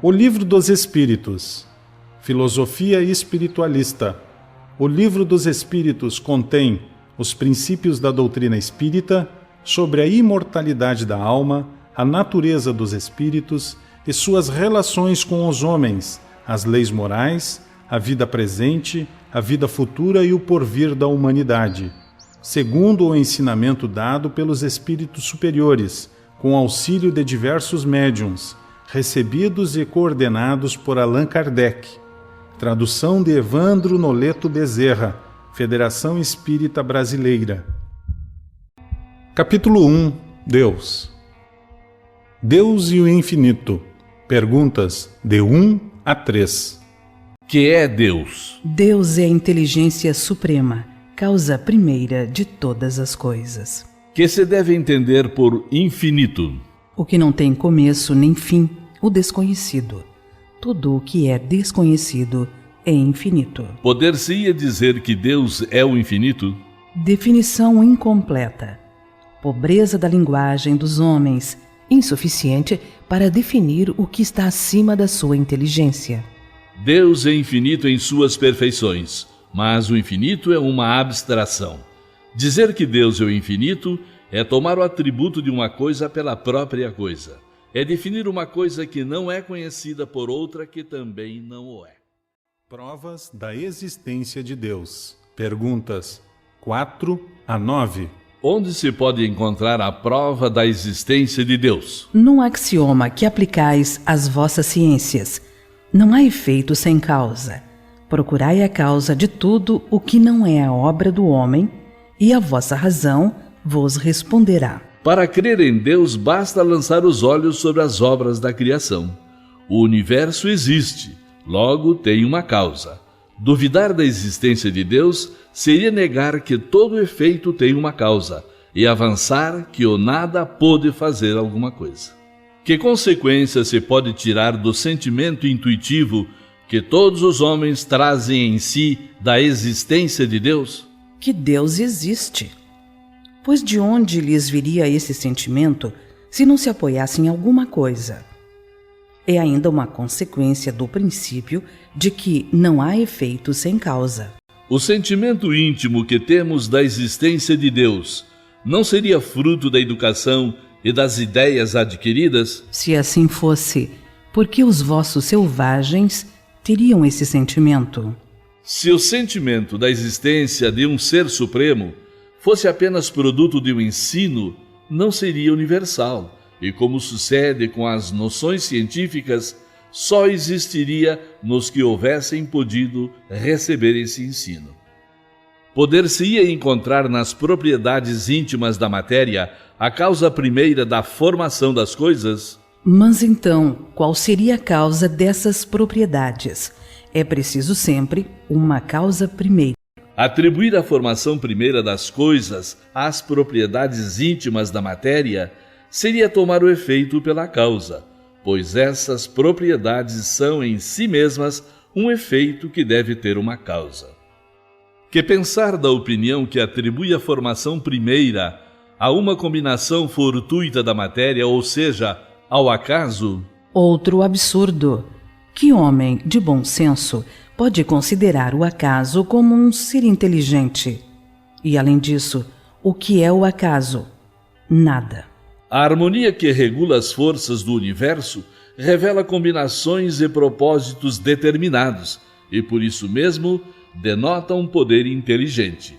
O Livro dos Espíritos. Filosofia espiritualista. O Livro dos Espíritos contém os princípios da doutrina espírita sobre a imortalidade da alma, a natureza dos espíritos e suas relações com os homens, as leis morais, a vida presente, a vida futura e o porvir da humanidade, segundo o ensinamento dado pelos espíritos superiores, com auxílio de diversos médiuns, recebidos e coordenados por Allan Kardec. Tradução de Evandro Noleto Bezerra, Federação Espírita Brasileira. Capítulo 1. Deus. Deus e o Infinito. Perguntas de 1 a 3. Que é Deus? Deus é a inteligência suprema, causa primeira de todas as coisas. Que se deve entender por infinito? O que não tem começo nem fim, o desconhecido. Tudo o que é desconhecido é infinito. Poder-se-ia dizer que Deus é o infinito? Definição incompleta. Pobreza da linguagem dos homens, insuficiente para definir o que está acima da sua inteligência. Deus é infinito em suas perfeições, mas o infinito é uma abstração. Dizer que Deus é o infinito é tomar o atributo de uma coisa pela própria coisa. É definir uma coisa que não é conhecida por outra que também não o é. Provas da existência de Deus. Perguntas 4 a 9. Onde se pode encontrar a prova da existência de Deus? Num axioma que aplicais às vossas ciências. Não há efeito sem causa. Procurai a causa de tudo o que não é a obra do homem, e a vossa razão vos responderá. Para crer em Deus, basta lançar os olhos sobre as obras da criação. O universo existe, logo tem uma causa. Duvidar da existência de Deus seria negar que todo efeito tem uma causa e avançar que o nada pode fazer alguma coisa. Que consequência se pode tirar do sentimento intuitivo que todos os homens trazem em si da existência de Deus? Que Deus existe. Pois de onde lhes viria esse sentimento se não se apoiasse em alguma coisa? É ainda uma consequência do princípio de que não há efeito sem causa. O sentimento íntimo que temos da existência de Deus não seria fruto da educação e das ideias adquiridas? Se assim fosse, por que os vossos selvagens teriam esse sentimento? Se o sentimento da existência de um ser supremo fosse apenas produto de um ensino, não seria universal, e como sucede com as noções científicas, só existiria nos que houvessem podido receber esse ensino. Poder-se-ia encontrar nas propriedades íntimas da matéria a causa primeira da formação das coisas? Mas então, qual seria a causa dessas propriedades? É preciso sempre uma causa primeira. Atribuir a formação primeira das coisas às propriedades íntimas da matéria seria tomar o efeito pela causa, pois essas propriedades são em si mesmas um efeito que deve ter uma causa. Que pensar da opinião que atribui a formação primeira a uma combinação fortuita da matéria, ou seja, ao acaso? Outro absurdo. Que homem de bom senso pode considerar o acaso como um ser inteligente? E além disso, o que é o acaso? Nada. A harmonia que regula as forças do universo revela combinações e propósitos determinados, e por isso mesmo denota um poder inteligente.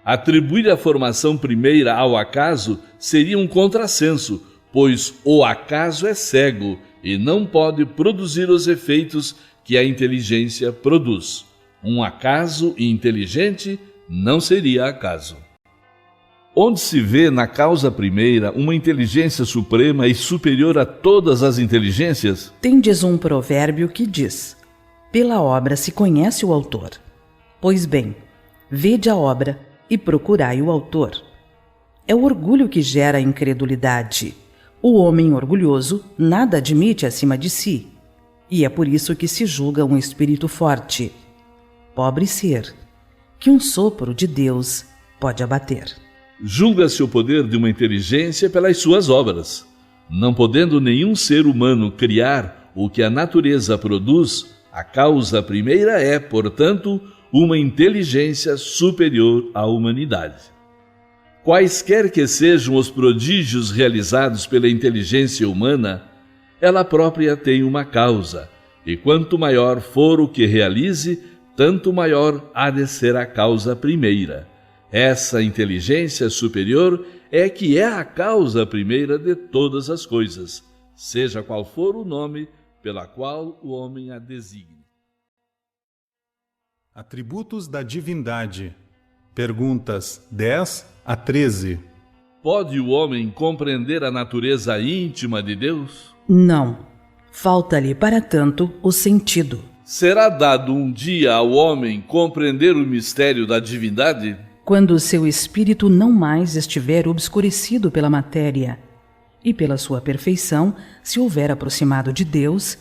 Atribuir a formação primeira ao acaso seria um contrassenso, pois o acaso é cego e não pode produzir os efeitos que a inteligência produz. Um acaso inteligente não seria acaso. Onde se vê na causa primeira uma inteligência suprema e superior a todas as inteligências? Tendes um provérbio que diz: pela obra se conhece o autor. Pois bem, vede a obra e procurai o autor. É o orgulho que gera a incredulidade. O homem orgulhoso nada admite acima de si, e é por isso que se julga um espírito forte. Pobre ser, que um sopro de Deus pode abater. Julga-se o poder de uma inteligência pelas suas obras. Não podendo nenhum ser humano criar o que a natureza produz, a causa primeira é, portanto, uma inteligência superior à humanidade. Quaisquer que sejam os prodígios realizados pela inteligência humana, ela própria tem uma causa, e quanto maior for o que realize, tanto maior há de ser a causa primeira. Essa inteligência superior é que é a causa primeira de todas as coisas, seja qual for o nome pela qual o homem a designe. Atributos da divindade. Perguntas 10 a 13. Pode o homem compreender a natureza íntima de Deus? Não. Falta-lhe, para tanto, o sentido. Será dado um dia ao homem compreender o mistério da divindade? Quando o seu espírito não mais estiver obscurecido pela matéria e pela sua perfeição se houver aproximado de Deus,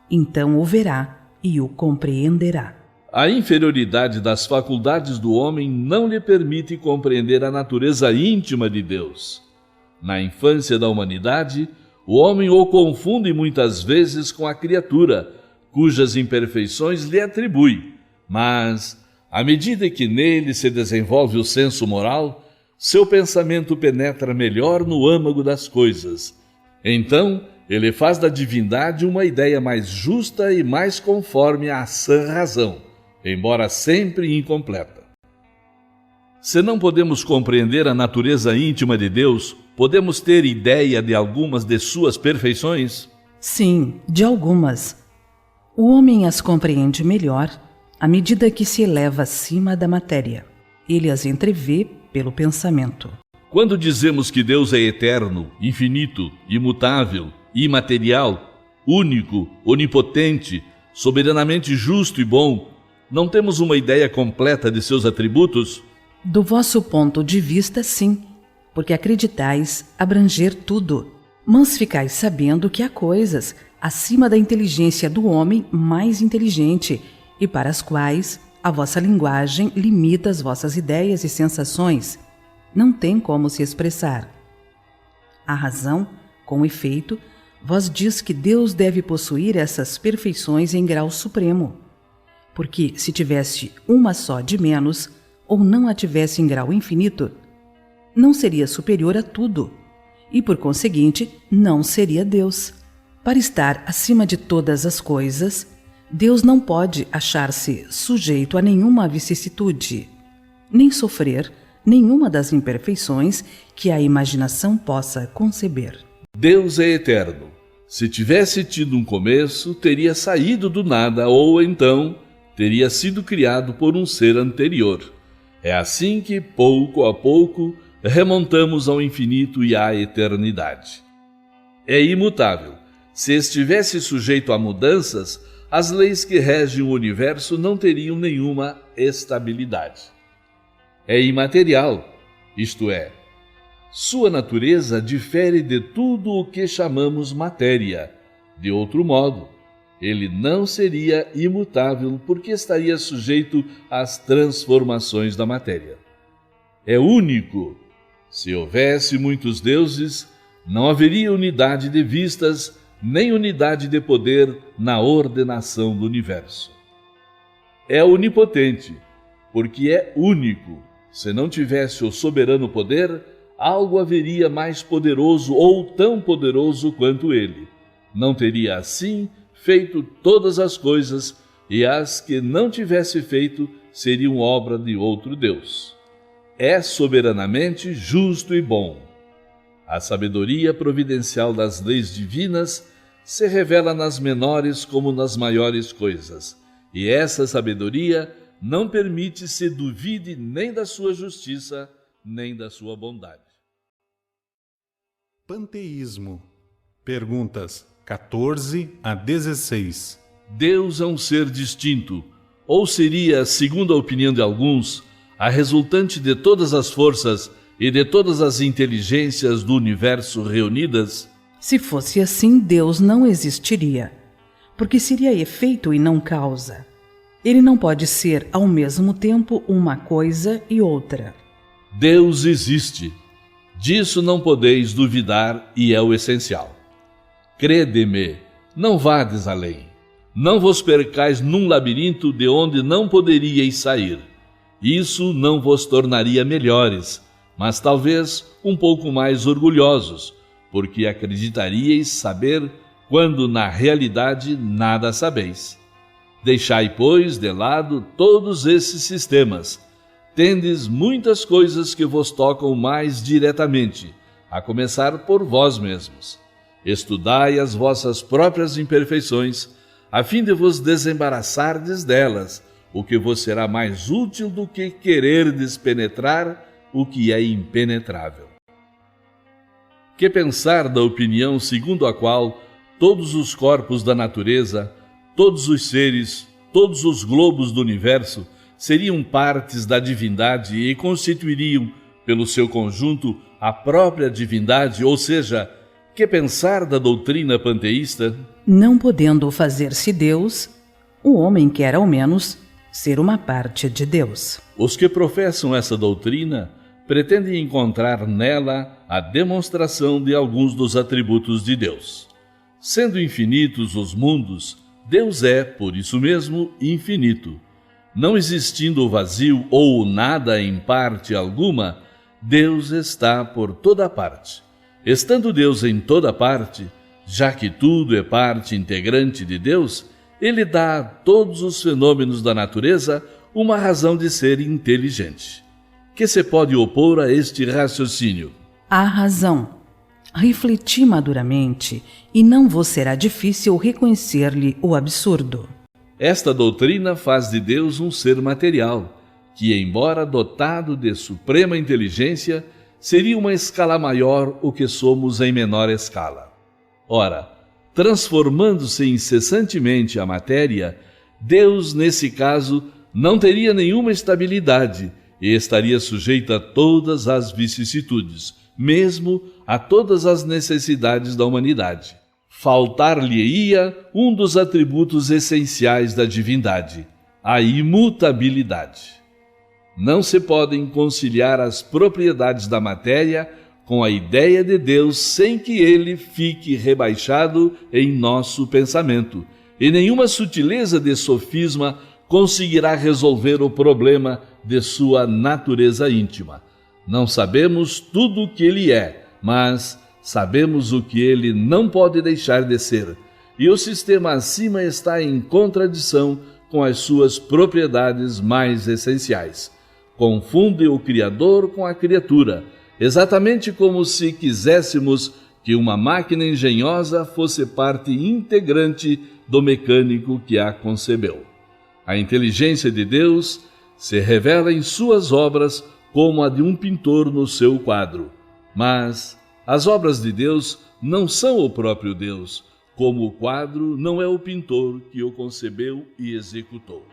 então o verá e o compreenderá. A inferioridade das faculdades do homem não lhe permite compreender a natureza íntima de Deus. Na infância da humanidade, o homem o confunde muitas vezes com a criatura, cujas imperfeições lhe atribui, mas, à medida que nele se desenvolve o senso moral, seu pensamento penetra melhor no âmago das coisas. Então, ele faz da divindade uma ideia mais justa e mais conforme à sã razão, embora sempre incompleta. Se não podemos compreender a natureza íntima de Deus, podemos ter ideia de algumas de suas perfeições? Sim, de algumas. O homem as compreende melhor à medida que se eleva acima da matéria. Ele as entrevê pelo pensamento. Quando dizemos que Deus é eterno, infinito, imutável, imaterial, único, onipotente, soberanamente justo e bom, não temos uma ideia completa de seus atributos? Do vosso ponto de vista, sim, porque acreditais abranger tudo. Mas ficais sabendo que há coisas acima da inteligência do homem mais inteligente e para as quais a vossa linguagem limita as vossas ideias e sensações. Não tem como se expressar. A razão, com efeito, vos diz que Deus deve possuir essas perfeições em grau supremo. Porque se tivesse uma só de menos, ou não a tivesse em grau infinito, não seria superior a tudo, e por conseguinte, não seria Deus. Para estar acima de todas as coisas, Deus não pode achar-se sujeito a nenhuma vicissitude, nem sofrer nenhuma das imperfeições que a imaginação possa conceber. Deus é eterno. Se tivesse tido um começo, teria saído do nada, ou então teria sido criado por um ser anterior. É assim que, pouco a pouco, remontamos ao infinito e à eternidade. É imutável. Se estivesse sujeito a mudanças, as leis que regem o universo não teriam nenhuma estabilidade. É imaterial, isto é, sua natureza difere de tudo o que chamamos matéria. De outro modo, ele não seria imutável porque estaria sujeito às transformações da matéria. É único. Se houvesse muitos deuses, não haveria unidade de vistas, nem unidade de poder na ordenação do universo. É onipotente, porque é único. Se não tivesse o soberano poder, algo haveria mais poderoso ou tão poderoso quanto ele. Não teria assim feito todas as coisas, e as que não tivesse feito seriam obra de outro Deus. É soberanamente justo e bom. A sabedoria providencial das leis divinas se revela nas menores como nas maiores coisas, e essa sabedoria não permite se duvide nem da sua justiça, nem da sua bondade. Panteísmo. Perguntas 14 a 16. Deus é um ser distinto, ou seria, segundo a opinião de alguns, a resultante de todas as forças e de todas as inteligências do universo reunidas? Se fosse assim, Deus não existiria, porque seria efeito e não causa. Ele não pode ser, ao mesmo tempo, uma coisa e outra. Deus existe. Disso não podeis duvidar e é o essencial. Crede-me, Não vades além. Não vos percais num labirinto de onde não poderíeis sair. Isso não vos tornaria melhores, mas talvez um pouco mais orgulhosos, porque acreditaríeis saber quando na realidade nada sabeis. Deixai, pois, de lado todos esses sistemas. Tendes muitas coisas que vos tocam mais diretamente, a começar por vós mesmos. Estudai as vossas próprias imperfeições, a fim de vos desembaraçardes delas, o que vos será mais útil do que quererdes penetrar o que é impenetrável. Que pensar da opinião segundo a qual todos os corpos da natureza, todos os seres, todos os globos do universo seriam partes da divindade e constituiriam, pelo seu conjunto, a própria divindade, ou seja, que pensar da doutrina panteísta? Não podendo fazer-se Deus, o homem quer ao menos ser uma parte de Deus. Os que professam essa doutrina pretendem encontrar nela a demonstração de alguns dos atributos de Deus. Sendo infinitos os mundos, Deus é, por isso mesmo, infinito. Não existindo o vazio ou o nada em parte alguma, Deus está por toda parte. Estando Deus em toda parte, já que tudo é parte integrante de Deus, Ele dá a todos os fenômenos da natureza uma razão de ser inteligente. Que se pode opor a este raciocínio? A razão. Refleti maduramente e não vos será difícil reconhecer-lhe o absurdo. Esta doutrina faz de Deus um ser material, que, embora dotado de suprema inteligência, seria uma escala maior o que somos em menor escala. Ora, transformando-se incessantemente a matéria, Deus, nesse caso, não teria nenhuma estabilidade e estaria sujeito a todas as vicissitudes, mesmo a todas as necessidades da humanidade. Faltar-lhe-ia um dos atributos essenciais da divindade, a imutabilidade. Não se podem conciliar as propriedades da matéria com a ideia de Deus sem que ele fique rebaixado em nosso pensamento, e nenhuma sutileza de sofisma conseguirá resolver o problema de sua natureza íntima. Não sabemos tudo o que ele é, mas sabemos o que ele não pode deixar de ser, e o sistema acima está em contradição com as suas propriedades mais essenciais. Confunde o Criador com a criatura, exatamente como se quiséssemos que uma máquina engenhosa fosse parte integrante do mecânico que a concebeu. A inteligência de Deus se revela em suas obras como a de um pintor no seu quadro. Mas as obras de Deus não são o próprio Deus, como o quadro não é o pintor que o concebeu e executou.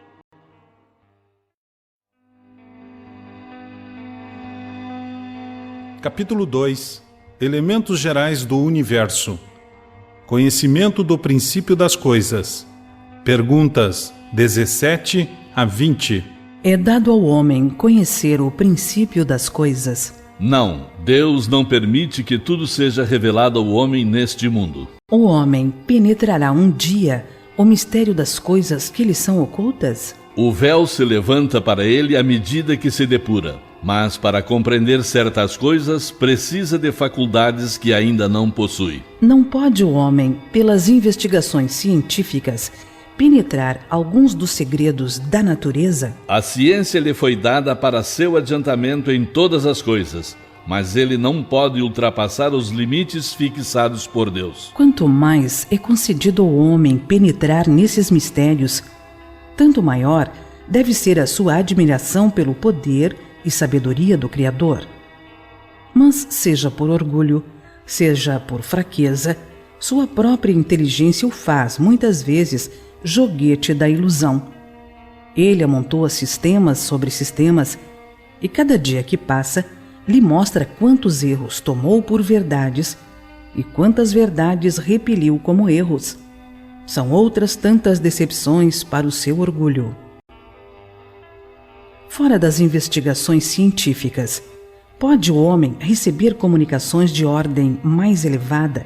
Capítulo 2. Elementos gerais do universo. Conhecimento do princípio das coisas. Perguntas 17 a 20. É dado ao homem conhecer o princípio das coisas. Não, Deus não permite que tudo seja revelado ao homem neste mundo. O homem penetrará um dia o mistério das coisas que lhe são ocultas? O véu se levanta para ele à medida que se depura, mas para compreender certas coisas precisa de faculdades que ainda não possui. Não pode o homem, pelas investigações científicas, penetrar alguns dos segredos da natureza? A ciência lhe foi dada para seu adiantamento em todas as coisas, mas ele não pode ultrapassar os limites fixados por Deus. Quanto mais é concedido ao homem penetrar nesses mistérios, tanto maior deve ser a sua admiração pelo poder e sabedoria do Criador. Mas, seja por orgulho, seja por fraqueza, sua própria inteligência o faz, muitas vezes, joguete da ilusão. Ele amontoa sistemas sobre sistemas e cada dia que passa lhe mostra quantos erros tomou por verdades e quantas verdades repeliu como erros. São outras tantas decepções para o seu orgulho. Fora das investigações científicas, pode o homem receber comunicações de ordem mais elevada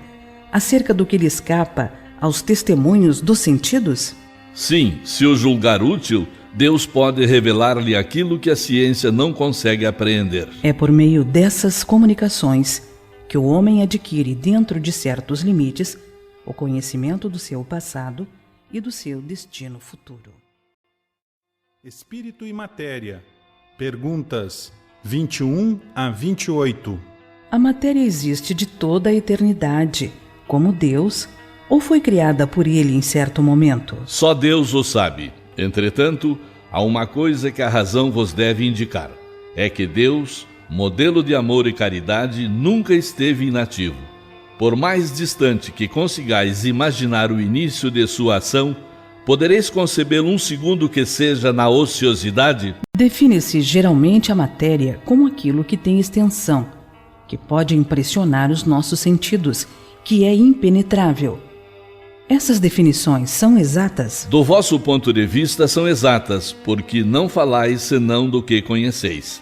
acerca do que lhe escapa aos testemunhos dos sentidos? Sim, se o julgar útil, Deus pode revelar-lhe aquilo que a ciência não consegue apreender. É por meio dessas comunicações que o homem adquire, dentro de certos limites, o conhecimento do seu passado e do seu destino futuro. Espírito e matéria. Perguntas 21 a 28. A matéria existe de toda a eternidade, como Deus, ou foi criada por ele em certo momento? Só Deus o sabe. Entretanto, há uma coisa que a razão vos deve indicar. É que Deus, modelo de amor e caridade, nunca esteve inativo. Por mais distante que consigais imaginar o início de sua ação, podereis concebê-lo um segundo que seja na ociosidade? Define-se geralmente a matéria como aquilo que tem extensão, que pode impressionar os nossos sentidos, que é impenetrável. Essas definições são exatas? Do vosso ponto de vista são exatas, porque não falais senão do que conheceis.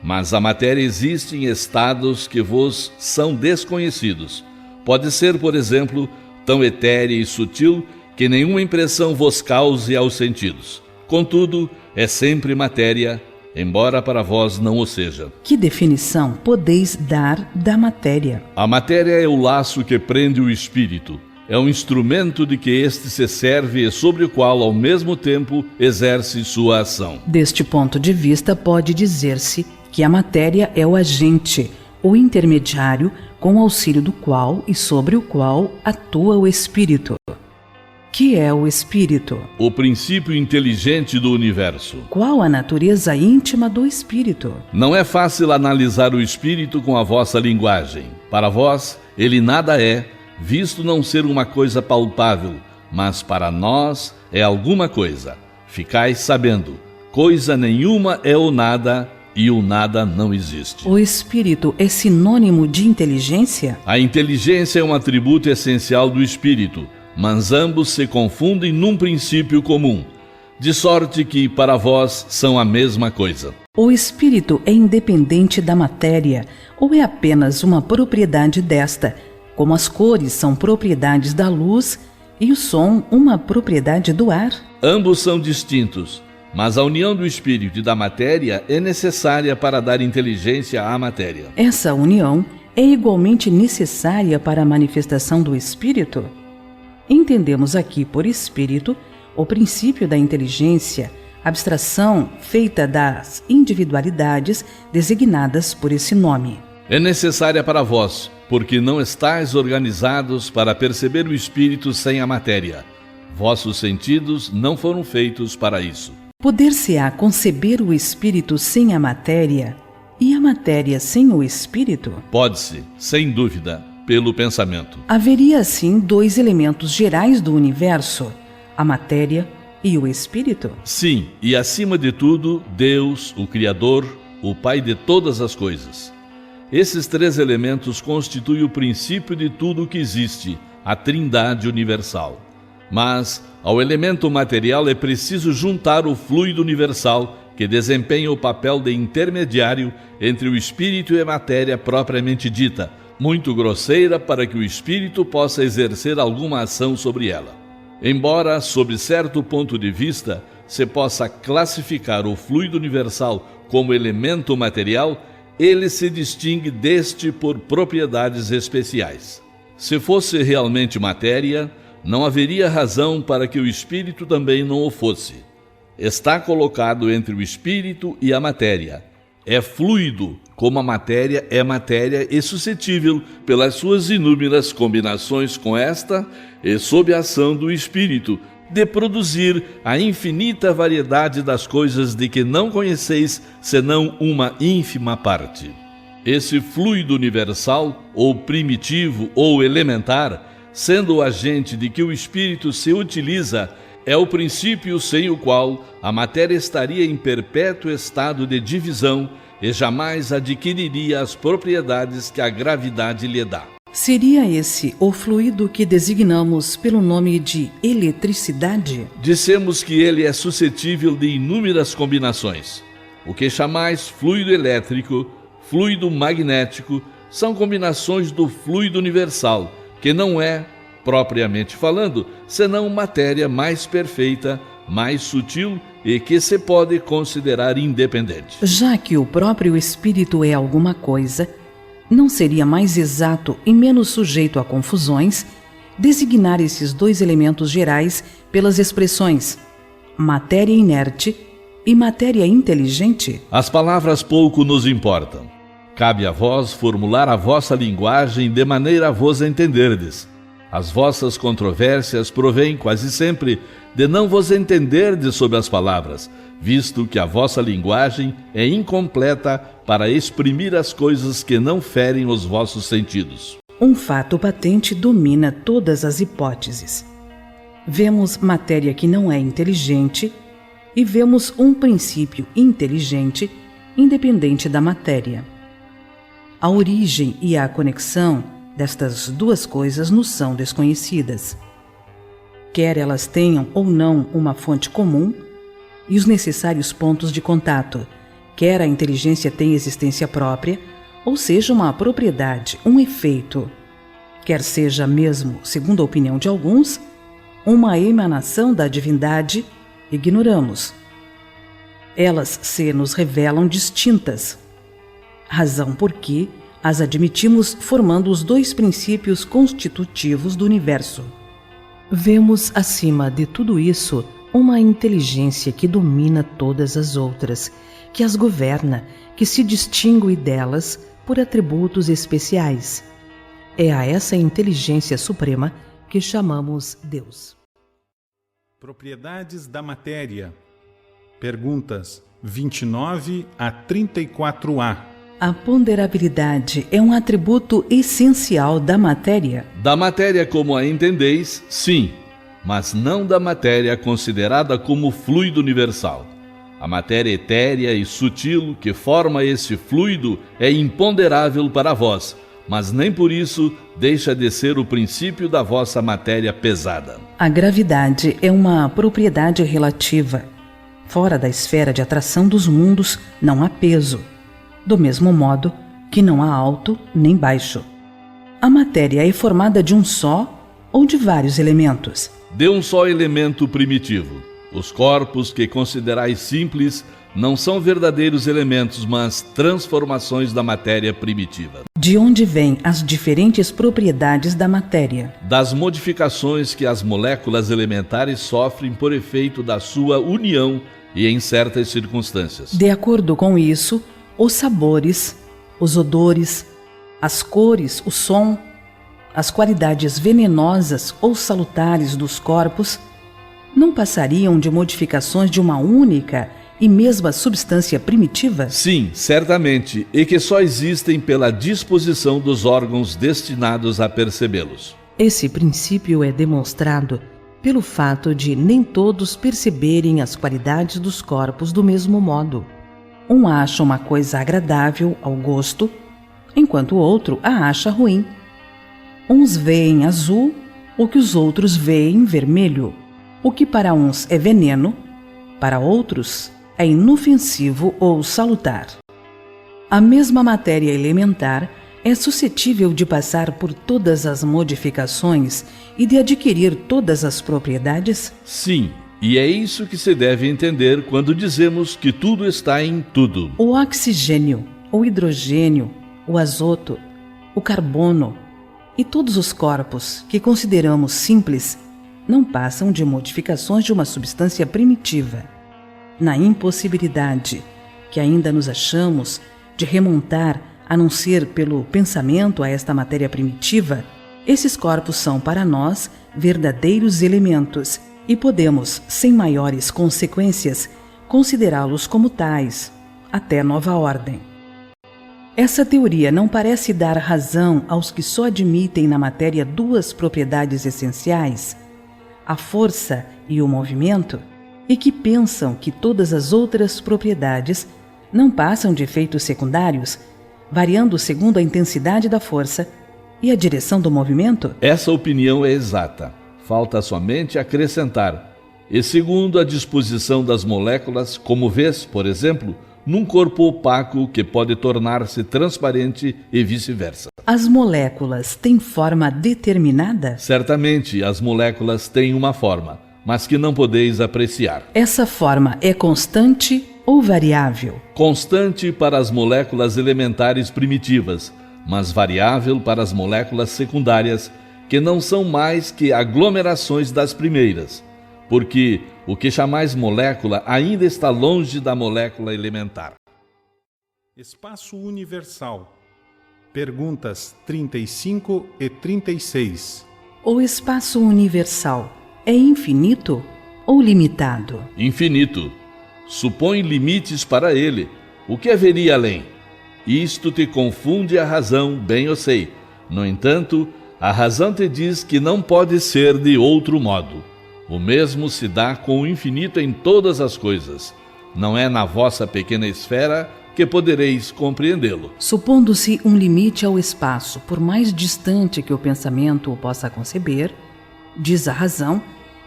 Mas a matéria existe em estados que vos são desconhecidos. Pode ser, por exemplo, tão etérea e sutil que nenhuma impressão vos cause aos sentidos. Contudo, é sempre matéria, embora para vós não o seja. Que definição podeis dar da matéria? A matéria é o laço que prende o espírito. É um instrumento de que este se serve e sobre o qual, ao mesmo tempo, exerce sua ação. Deste ponto de vista, pode dizer-se que a matéria é o agente, o intermediário, com o auxílio do qual e sobre o qual atua o espírito. Que é o espírito? O princípio inteligente do universo. Qual a natureza íntima do espírito? Não é fácil analisar o espírito com a vossa linguagem. Para vós, ele nada é, visto não ser uma coisa palpável, mas para nós é alguma coisa. Ficais sabendo, coisa nenhuma é o nada, e o nada não existe. O espírito é sinônimo de inteligência? A inteligência é um atributo essencial do espírito, mas ambos se confundem num princípio comum, de sorte que para vós são a mesma coisa. O espírito é independente da matéria, ou é apenas uma propriedade desta, como as cores são propriedades da luz e o som uma propriedade do ar? Ambos são distintos, mas a união do espírito e da matéria é necessária para dar inteligência à matéria. Essa união é igualmente necessária para a manifestação do espírito? Entendemos aqui por espírito o princípio da inteligência, abstração feita das individualidades designadas por esse nome. É necessária para vós, porque não estáis organizados para perceber o espírito sem a matéria. Vossos sentidos não foram feitos para isso. Poder-se-á conceber o espírito sem a matéria e a matéria sem o espírito? Pode-se, sem dúvida, pelo pensamento. Haveria, assim, dois elementos gerais do universo, a matéria e o espírito? Sim, e acima de tudo, Deus, o Criador, o Pai de todas as coisas. Esses três elementos constituem o princípio de tudo o que existe, a Trindade universal. Mas, ao elemento material é preciso juntar o fluido universal, que desempenha o papel de intermediário entre o espírito e a matéria propriamente dita, muito grosseira para que o espírito possa exercer alguma ação sobre ela. Embora, sob certo ponto de vista, se possa classificar o fluido universal como elemento material, ele se distingue deste por propriedades especiais. Se fosse realmente matéria, não haveria razão para que o espírito também não o fosse. Está colocado entre o espírito e a matéria. É fluido, como a matéria é matéria e suscetível, pelas suas inúmeras combinações com esta e sob a ação do espírito, de produzir a infinita variedade das coisas de que não conheceis, senão uma ínfima parte. Esse fluido universal, ou primitivo ou elementar, sendo o agente de que o espírito se utiliza, é o princípio sem o qual a matéria estaria em perpétuo estado de divisão e jamais adquiriria as propriedades que a gravidade lhe dá. Seria esse o fluido que designamos pelo nome de eletricidade? Dissemos que ele é suscetível de inúmeras combinações. O que chamais fluido elétrico, fluido magnético, são combinações do fluido universal, que não é propriamente falando, senão matéria mais perfeita, mais sutil e que se pode considerar independente. Já que o próprio espírito é alguma coisa, não seria mais exato e menos sujeito a confusões designar esses dois elementos gerais pelas expressões matéria inerte e matéria inteligente? As palavras pouco nos importam. Cabe a vós formular a vossa linguagem de maneira a vos entenderdes. As vossas controvérsias provêm quase sempre de não vos entenderdes sobre as palavras, visto que a vossa linguagem é incompleta para exprimir as coisas que não ferem os vossos sentidos. Um fato patente domina todas as hipóteses. Vemos matéria que não é inteligente e vemos um princípio inteligente independente da matéria. A origem e a conexão destas duas coisas nos são desconhecidas. Quer elas tenham ou não uma fonte comum e os necessários pontos de contato, quer a inteligência tenha existência própria, ou seja, uma propriedade, um efeito, quer seja mesmo, segundo a opinião de alguns, uma emanação da divindade, ignoramos. Elas se nos revelam distintas, razão por que as admitimos formando os dois princípios constitutivos do universo. Vemos acima de tudo isso uma inteligência que domina todas as outras, que as governa, que se distingue delas por atributos especiais. É a essa inteligência suprema que chamamos Deus. Propriedades da matéria. Perguntas 29 a 34A. A ponderabilidade é um atributo essencial da matéria? Da matéria como a entendeis, sim, mas não da matéria considerada como fluido universal. A matéria etérea e sutil que forma esse fluido é imponderável para vós, mas nem por isso deixa de ser o princípio da vossa matéria pesada. A gravidade é uma propriedade relativa. Fora da esfera de atração dos mundos não há peso, do mesmo modo que não há alto nem baixo. A matéria é formada de um só ou de vários elementos? De um só elemento primitivo. Os corpos que considerais simples não são verdadeiros elementos, mas transformações da matéria primitiva. De onde vêm as diferentes propriedades da matéria? Das modificações que as moléculas elementares sofrem por efeito da sua união e em certas circunstâncias. De acordo com isso, os sabores, os odores, as cores, o som, as qualidades venenosas ou salutares dos corpos não passariam de modificações de uma única e mesma substância primitiva? Sim, certamente, e que só existem pela disposição dos órgãos destinados a percebê-los. Esse princípio é demonstrado pelo fato de nem todos perceberem as qualidades dos corpos do mesmo modo. Um acha uma coisa agradável ao gosto, enquanto o outro a acha ruim. Uns veem azul, o que os outros veem vermelho. O que para uns é veneno, para outros é inofensivo ou salutar. A mesma matéria elementar é suscetível de passar por todas as modificações e de adquirir todas as propriedades? Sim, e é isso que se deve entender quando dizemos que tudo está em tudo. O oxigênio, o hidrogênio, o azoto, o carbono e todos os corpos que consideramos simples não passam de modificações de uma substância primitiva. Na impossibilidade que ainda nos achamos de remontar, a não ser pelo pensamento a esta matéria primitiva, esses corpos são para nós verdadeiros elementos e podemos, sem maiores consequências, considerá-los como tais, até nova ordem. Essa teoria não parece dar razão aos que só admitem na matéria duas propriedades essenciais, a força e o movimento, e que pensam que todas as outras propriedades não passam de efeitos secundários, variando segundo a intensidade da força e a direção do movimento? Essa opinião é exata. Falta somente acrescentar. E segundo a disposição das moléculas, como vês, por exemplo, num corpo opaco que pode tornar-se transparente e vice-versa. As moléculas têm forma determinada? Certamente as moléculas têm uma forma, mas que não podeis apreciar. Essa forma é constante ou variável? Constante para as moléculas elementares primitivas, mas variável para as moléculas secundárias, que não são mais que aglomerações das primeiras, porque o que chamais molécula ainda está longe da molécula elementar. Espaço universal. Perguntas 35 e 36. O espaço universal é infinito ou limitado? Infinito. Supõe limites para ele. O que haveria além? Isto te confunde a razão, bem eu sei. No entanto, a razão te diz que não pode ser de outro modo. O mesmo se dá com o infinito em todas as coisas. Não é na vossa pequena esfera que podereis compreendê-lo. Supondo-se um limite ao espaço, por mais distante que o pensamento o possa conceber, diz a razão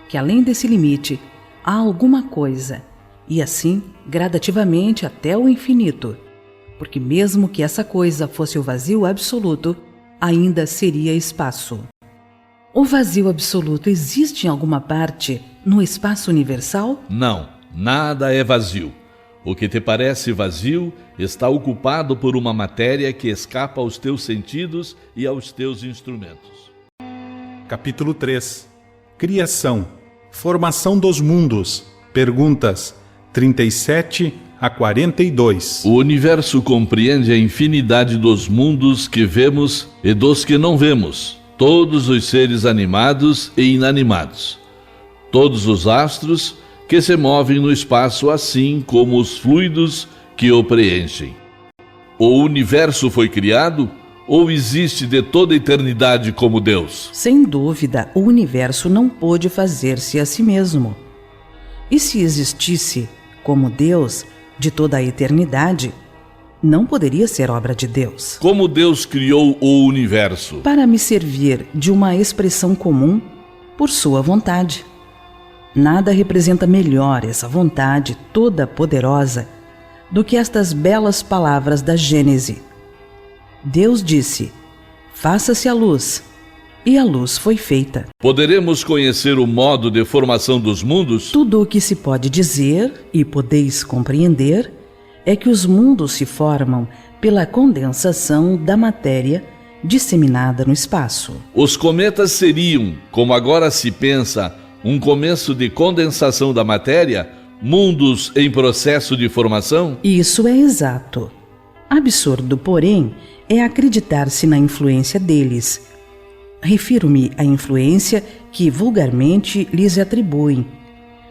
que além desse limite há alguma coisa, e assim gradativamente até o infinito, porque mesmo que essa coisa fosse o vazio absoluto, ainda seria espaço. O vazio absoluto existe em alguma parte no espaço universal? Não, nada é vazio. O que te parece vazio está ocupado por uma matéria que escapa aos teus sentidos e aos teus instrumentos. Capítulo 3. Criação. Formação dos mundos. Perguntas 37 a 42. O universo compreende a infinidade dos mundos que vemos e dos que não vemos, todos os seres animados e inanimados, todos os astros que se movem no espaço, assim como os fluidos que o preenchem. O universo foi criado ou existe de toda a eternidade como Deus? Sem dúvida, o universo não pôde fazer-se a si mesmo. E se existisse como Deus de toda a eternidade, não poderia ser obra de Deus. Como Deus criou o universo? Para me servir de uma expressão comum, por sua vontade. Nada representa melhor essa vontade toda poderosa do que estas belas palavras da Gênese. Deus disse: faça-se a luz, e a luz foi feita. Poderemos conhecer o modo de formação dos mundos? Tudo o que se pode dizer, e podeis compreender, é que os mundos se formam pela condensação da matéria disseminada no espaço. Os cometas seriam, como agora se pensa, um começo de condensação da matéria, mundos em processo de formação? Isso é exato. Absurdo, porém, é acreditar-se na influência deles. Refiro-me à influência que vulgarmente lhes atribuem,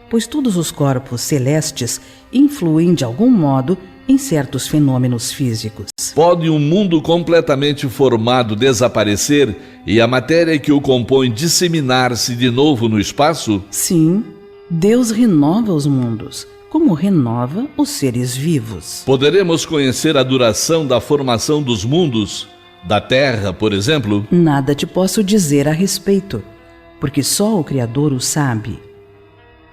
pois todos os corpos celestes influem de algum modo em certos fenômenos físicos. Pode um mundo completamente formado desaparecer e a matéria que o compõe disseminar-se de novo no espaço? Sim, Deus renova os mundos, como renova os seres vivos. Poderemos conhecer a duração da formação dos mundos? Da Terra, por exemplo? Nada te posso dizer a respeito, porque só o Criador o sabe.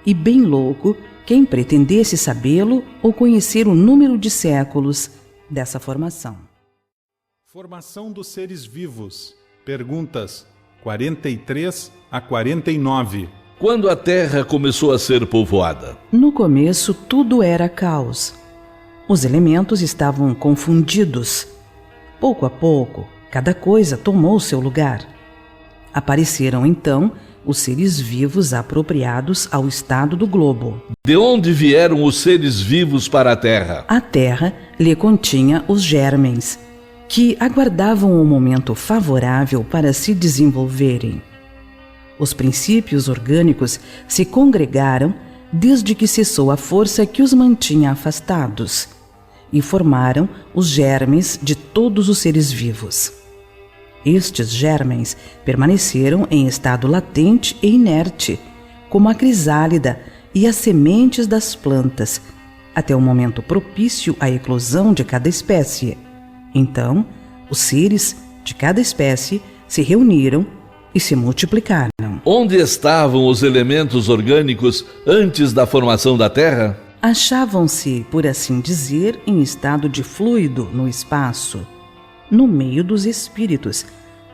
E bem louco quem pretendesse sabê-lo ou conhecer o número de séculos dessa formação. Formação dos seres vivos. Perguntas 43 a 49. Quando a Terra começou a ser povoada? No começo tudo era caos. Os elementos estavam confundidos. Pouco a pouco, cada coisa tomou seu lugar. Apareceram então os seres vivos apropriados ao estado do globo. De onde vieram os seres vivos para a Terra? A Terra lhe continha os germens, que aguardavam o momento favorável para se desenvolverem. Os princípios orgânicos se congregaram desde que cessou a força que os mantinha afastados, e formaram os germens de todos os seres vivos. Estes germens permaneceram em estado latente e inerte, como a crisálida e as sementes das plantas, até o momento propício à eclosão de cada espécie. Então, os seres de cada espécie se reuniram e se multiplicaram. Onde estavam os elementos orgânicos antes da formação da Terra? achavam-se, por assim dizer, em estado de fluido no espaço, no meio dos espíritos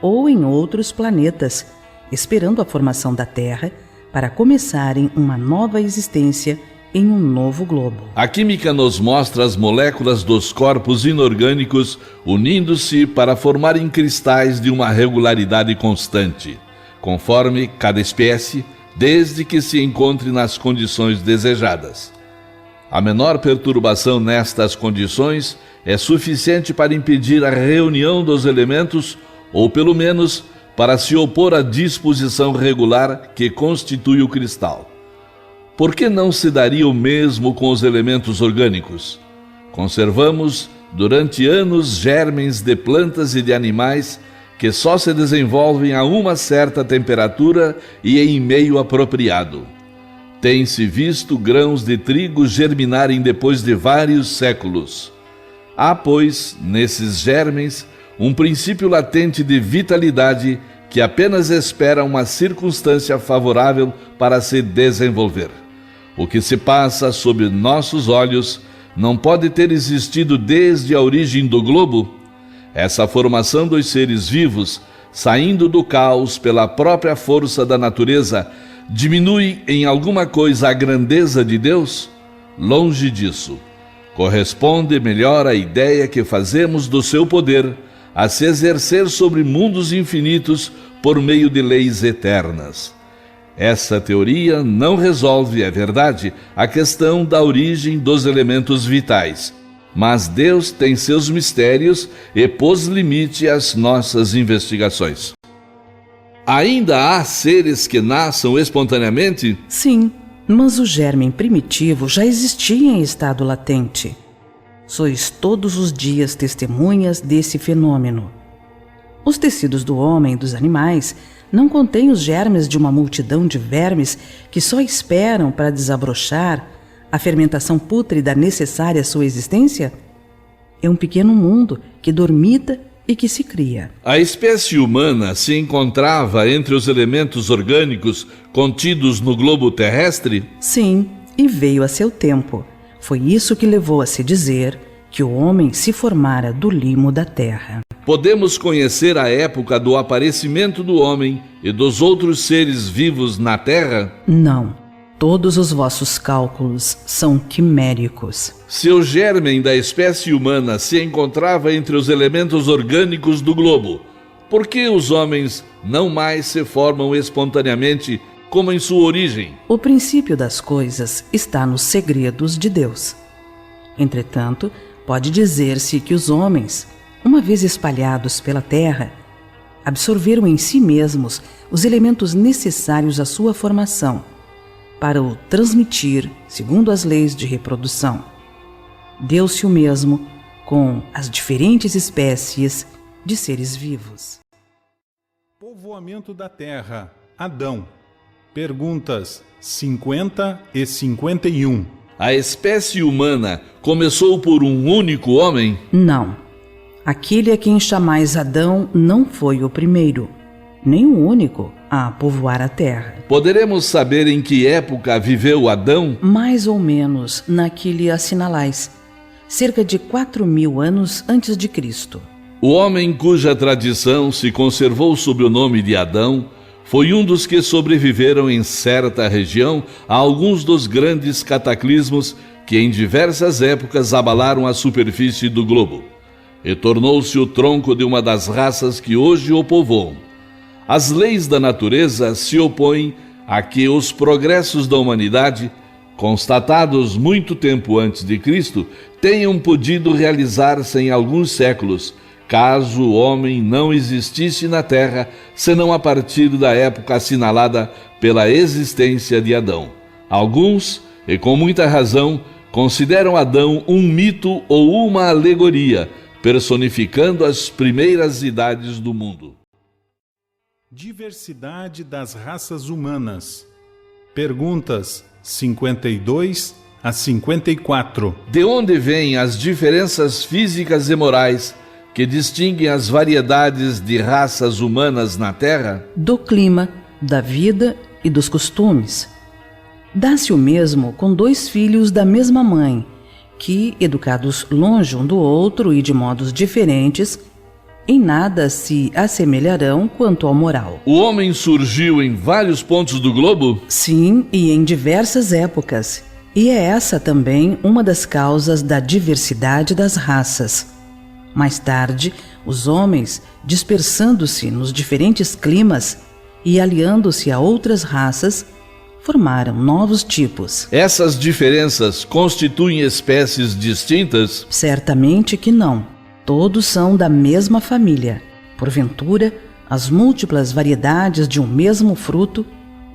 ou em outros planetas, esperando a formação da Terra para começarem uma nova existência em um novo globo. A química nos mostra as moléculas dos corpos inorgânicos unindo-se para formarem cristais de uma regularidade constante, conforme cada espécie, desde que se encontre nas condições desejadas. A menor perturbação nestas condições é suficiente para impedir a reunião dos elementos ou, pelo menos, para se opor à disposição regular que constitui o cristal. Por que não se daria o mesmo com os elementos orgânicos? Conservamos, durante anos, germens de plantas e de animais que só se desenvolvem a uma certa temperatura e em meio apropriado. Tem-se visto grãos de trigo germinarem depois de vários séculos. Há, pois, nesses germens, um princípio latente de vitalidade que apenas espera uma circunstância favorável para se desenvolver. O que se passa sob nossos olhos não pode ter existido desde a origem do globo? Essa formação dos seres vivos, saindo do caos pela própria força da natureza, diminui em alguma coisa a grandeza de Deus? Longe disso. Corresponde melhor à ideia que fazemos do seu poder a se exercer sobre mundos infinitos por meio de leis eternas. Essa teoria não resolve, é verdade, a questão da origem dos elementos vitais, mas Deus tem seus mistérios e pôs limite às nossas investigações. Ainda há seres que nasçam espontaneamente? Sim, mas o germe primitivo já existia em estado latente. Sois todos os dias testemunhas desse fenômeno. Os tecidos do homem e dos animais não contêm os germes de uma multidão de vermes que só esperam para desabrochar a fermentação pútrida necessária à sua existência? É um pequeno mundo que dormita e que se cria. A espécie humana se encontrava entre os elementos orgânicos contidos no globo terrestre? Sim, e veio a seu tempo. Foi isso que levou a se dizer que o homem se formara do limo da terra. Podemos conhecer a época do aparecimento do homem e dos outros seres vivos na terra? Não. Todos os vossos cálculos são quiméricos. Se o germen da espécie humana se encontrava entre os elementos orgânicos do globo, por que os homens não mais se formam espontaneamente como em sua origem? O princípio das coisas está nos segredos de Deus. Entretanto, pode dizer-se que os homens, uma vez espalhados pela terra, absorveram em si mesmos os elementos necessários à sua formação, para o transmitir segundo as leis de reprodução. Deu-se o mesmo com as diferentes espécies de seres vivos. Povoamento da Terra, Adão. Perguntas 50 e 51. A espécie humana começou por um único homem? Não. Aquele a quem chamais Adão não foi o primeiro, nem o único a povoar a terra. Poderemos saber em que época viveu Adão? Mais ou menos na que lhe assinalais, cerca de 4.000 anos antes de Cristo. O homem cuja tradição se conservou sob o nome de Adão foi um dos que sobreviveram em certa região a alguns dos grandes cataclismos que em diversas épocas abalaram a superfície do globo, e tornou-se o tronco de uma das raças que hoje o povoam. As leis da natureza se opõem a que os progressos da humanidade, constatados muito tempo antes de Cristo, tenham podido realizar-se em alguns séculos, caso o homem não existisse na Terra, senão a partir da época assinalada pela existência de Adão. Alguns, e com muita razão, consideram Adão um mito ou uma alegoria, personificando as primeiras idades do mundo. Diversidade das raças humanas. Perguntas 52 a 54. De onde vêm as diferenças físicas e morais que distinguem as variedades de raças humanas na Terra? Do clima, da vida e dos costumes. Dá-se o mesmo com 2 filhos da mesma mãe, que, educados longe um do outro e de modos diferentes, em nada se assemelharão quanto ao moral. O homem surgiu em vários pontos do globo? Sim, e em diversas épocas. E é essa também uma das causas da diversidade das raças. Mais tarde, os homens, dispersando-se nos diferentes climas e aliando-se a outras raças, formaram novos tipos. Essas diferenças constituem espécies distintas? Certamente que não. Todos são da mesma família. Porventura, as múltiplas variedades de um mesmo fruto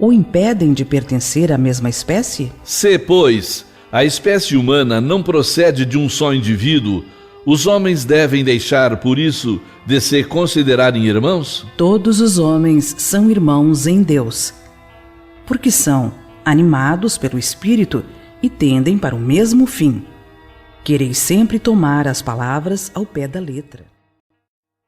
o impedem de pertencer à mesma espécie? Se, pois, a espécie humana não procede de um só indivíduo, os homens devem deixar, por isso, de se considerarem irmãos? Todos os homens são irmãos em Deus, porque são animados pelo Espírito e tendem para o mesmo fim. Quereis sempre tomar as palavras ao pé da letra.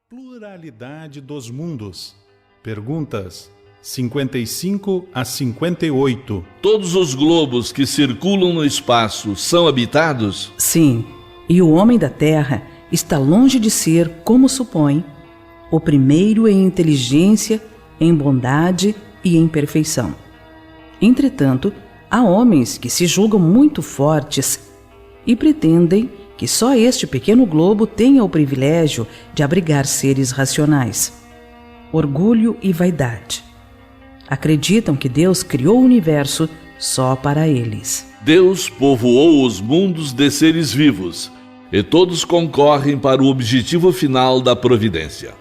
Pluralidade dos mundos. Perguntas 55 a 58. Todos os globos que circulam no espaço são habitados? Sim, e o homem da Terra está longe de ser, como supõe, o primeiro em inteligência, em bondade e em perfeição. Entretanto, há homens que se julgam muito fortes e pretendem que só este pequeno globo tenha o privilégio de abrigar seres racionais. Orgulho e vaidade. Acreditam que Deus criou o universo só para eles. Deus povoou os mundos de seres vivos, e todos concorrem para o objetivo final da providência.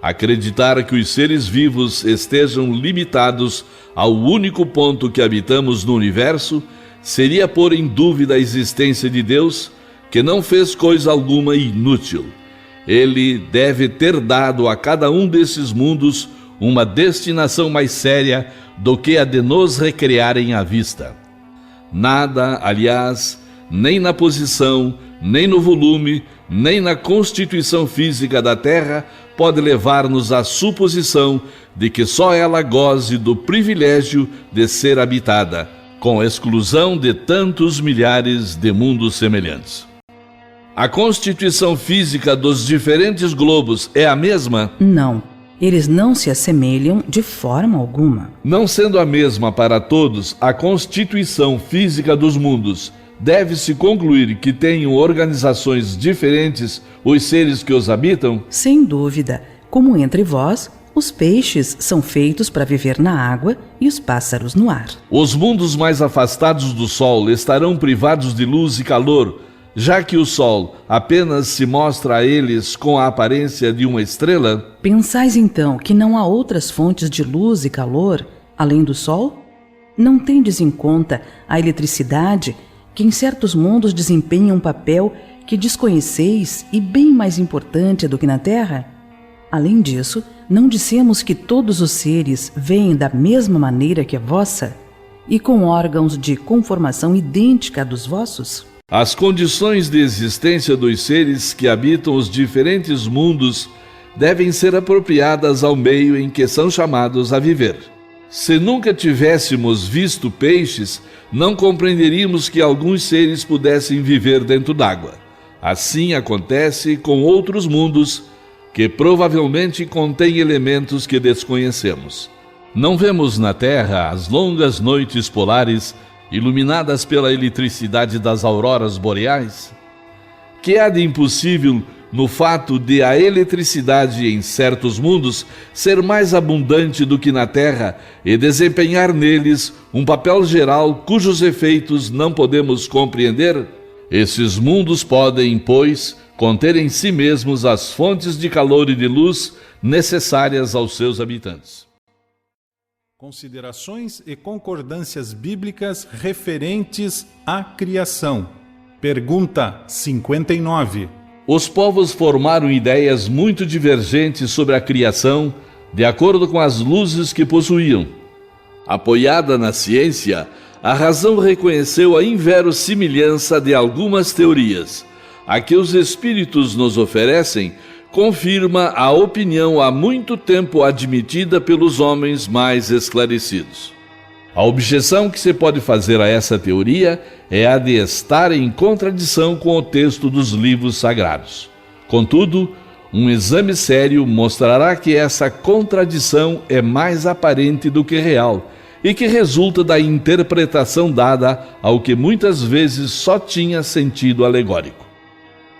Acreditar que os seres vivos estejam limitados ao único ponto que habitamos no universo seria pôr em dúvida a existência de Deus, que não fez coisa alguma inútil. Ele deve ter dado a cada um desses mundos uma destinação mais séria do que a de nos recriarem à vista. Nada, aliás, nem na posição, nem no volume, nem na constituição física da Terra pode levar-nos à suposição de que só ela goze do privilégio de ser habitada, com exclusão de tantos milhares de mundos semelhantes. A constituição física dos diferentes globos é a mesma? Não, eles não se assemelham de forma alguma. Não sendo a mesma para todos, a constituição física dos mundos, deve-se concluir que tenham organizações diferentes os seres que os habitam? Sem dúvida, como entre vós, os peixes são feitos para viver na água e os pássaros no ar. Os mundos mais afastados do Sol estarão privados de luz e calor, já que o Sol apenas se mostra a eles com a aparência de uma estrela? Pensais então que não há outras fontes de luz e calor além do Sol? Não tendes em conta a eletricidade que em certos mundos desempenha um papel que desconheceis e bem mais importante do que na Terra? Além disso, não dissemos que todos os seres vêm da mesma maneira que a vossa e com órgãos de conformação idêntica à dos vossos? As condições de existência dos seres que habitam os diferentes mundos devem ser apropriadas ao meio em que são chamados a viver. Se nunca tivéssemos visto peixes, não compreenderíamos que alguns seres pudessem viver dentro d'água. Assim acontece com outros mundos que provavelmente contêm elementos que desconhecemos. Não vemos na Terra as longas noites polares iluminadas pela eletricidade das auroras boreais? Que há de impossível no fato de a eletricidade em certos mundos ser mais abundante do que na Terra e desempenhar neles um papel geral cujos efeitos não podemos compreender? Esses mundos podem, pois, conter em si mesmos as fontes de calor e de luz necessárias aos seus habitantes. Considerações e concordâncias bíblicas referentes à criação. Pergunta 59. Os povos formaram ideias muito divergentes sobre a criação, de acordo com as luzes que possuíam. Apoiada na ciência, a razão reconheceu a inverossimilhança de algumas teorias. A que os espíritos nos oferecem confirma a opinião há muito tempo admitida pelos homens mais esclarecidos. A objeção que se pode fazer a essa teoria é a de estar em contradição com o texto dos livros sagrados. Contudo, um exame sério mostrará que essa contradição é mais aparente do que real e que resulta da interpretação dada ao que muitas vezes só tinha sentido alegórico.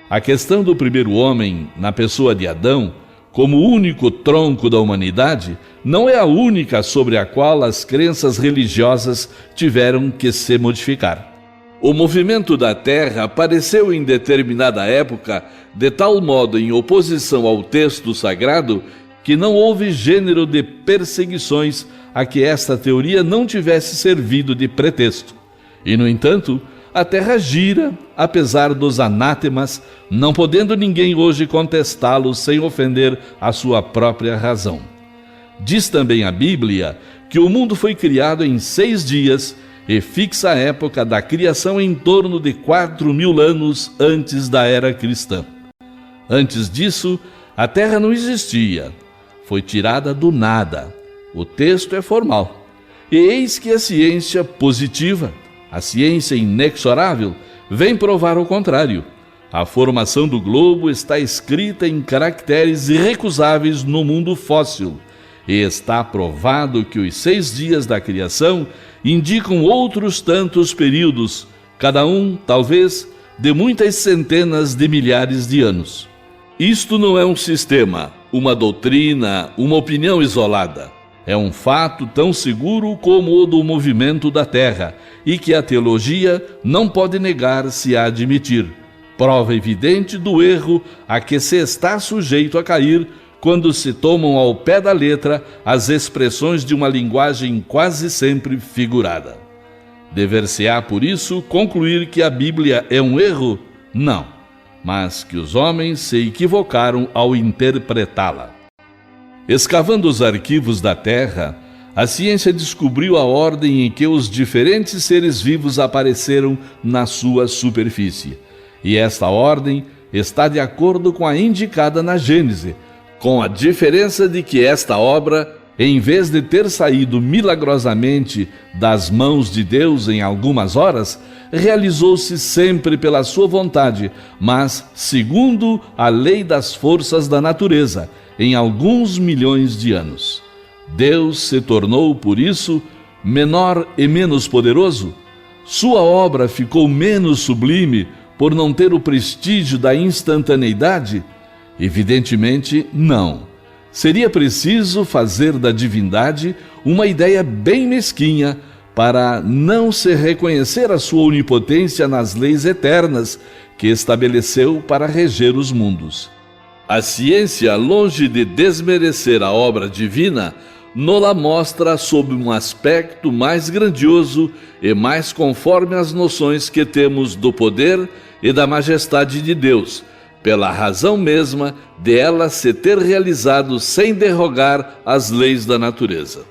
A questão do primeiro homem, na pessoa de Adão, como único tronco da humanidade, não é a única sobre a qual as crenças religiosas tiveram que se modificar. O movimento da Terra apareceu em determinada época de tal modo em oposição ao texto sagrado que não houve gênero de perseguições a que esta teoria não tivesse servido de pretexto. E, no entanto, a Terra gira, apesar dos anátemas, não podendo ninguém hoje contestá-lo sem ofender a sua própria razão. Diz também a Bíblia que o mundo foi criado em 6 dias e fixa a época da criação em torno de 4.000 anos antes da era cristã. Antes disso, a Terra não existia. Foi tirada do nada. O texto é formal. E eis que a ciência positiva, a ciência inexorável, vem provar o contrário. A formação do globo está escrita em caracteres irrecusáveis no mundo fóssil, e está provado que os 6 dias da criação indicam outros tantos períodos, cada um, talvez, de muitas centenas de milhares de anos. Isto não é um sistema, uma doutrina, uma opinião isolada. É um fato tão seguro como o do movimento da Terra, e que a teologia não pode negar-se a admitir. Prova evidente do erro a que se está sujeito a cair quando se tomam ao pé da letra as expressões de uma linguagem quase sempre figurada. Dever-se-á, por isso, concluir que a Bíblia é um erro? Não, mas que os homens se equivocaram ao interpretá-la. Escavando os arquivos da Terra, a ciência descobriu a ordem em que os diferentes seres vivos apareceram na sua superfície. E esta ordem está de acordo com a indicada na Gênese, com a diferença de que esta obra, em vez de ter saído milagrosamente das mãos de Deus em algumas horas, realizou-se sempre pela sua vontade, mas segundo a lei das forças da natureza, em alguns milhões de anos. Deus se tornou, por isso, menor e menos poderoso? Sua obra ficou menos sublime por não ter o prestígio da instantaneidade? Evidentemente, não. Seria preciso fazer da divindade uma ideia bem mesquinha para não se reconhecer a sua onipotência nas leis eternas que estabeleceu para reger os mundos. A ciência, longe de desmerecer a obra divina, nos-la mostra sob um aspecto mais grandioso e mais conforme às noções que temos do poder e da majestade de Deus, pela razão mesma de ela se ter realizado sem derrogar as leis da natureza.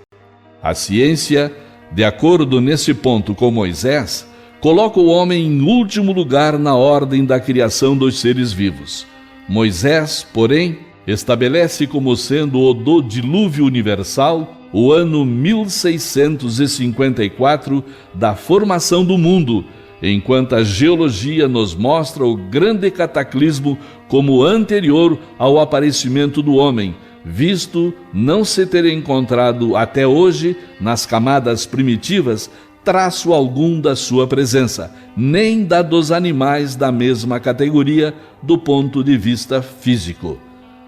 A ciência, de acordo nesse ponto com Moisés, coloca o homem em último lugar na ordem da criação dos seres vivos. Moisés, porém, estabelece como sendo o do dilúvio universal o ano 1654 da formação do mundo, enquanto a geologia nos mostra o grande cataclismo como anterior ao aparecimento do homem, visto não se ter encontrado até hoje, nas camadas primitivas, traço algum da sua presença, nem da dos animais da mesma categoria do ponto de vista físico.